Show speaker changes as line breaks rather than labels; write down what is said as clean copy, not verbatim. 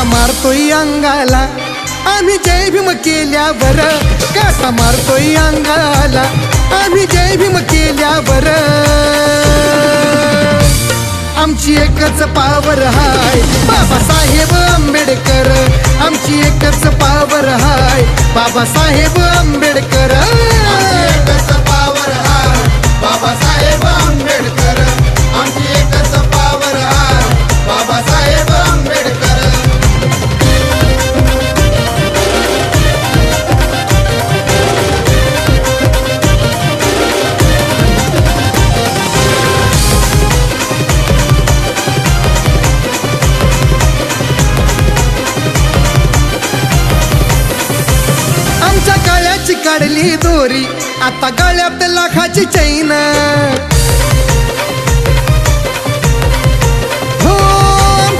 काटा मारतोय अंगाला आम्ही जय भीम केल्यावर, काटा मारतोय अंगाला आम्ही जय भीम केल्यावर. आमची एकच पावर हाय बाबासाहेब आंबेडकर, आमची एकच पावर हाय बाबासाहेब आंबेडकर.
एकच पावर हाय बाबासाहेब आंबेडकर, आमची एकच पावर हाय बाबासाहेब आंबेडकर.
आमच्या गळ्याची काढली दोरी, आता गळ्यात लाखाची चैन.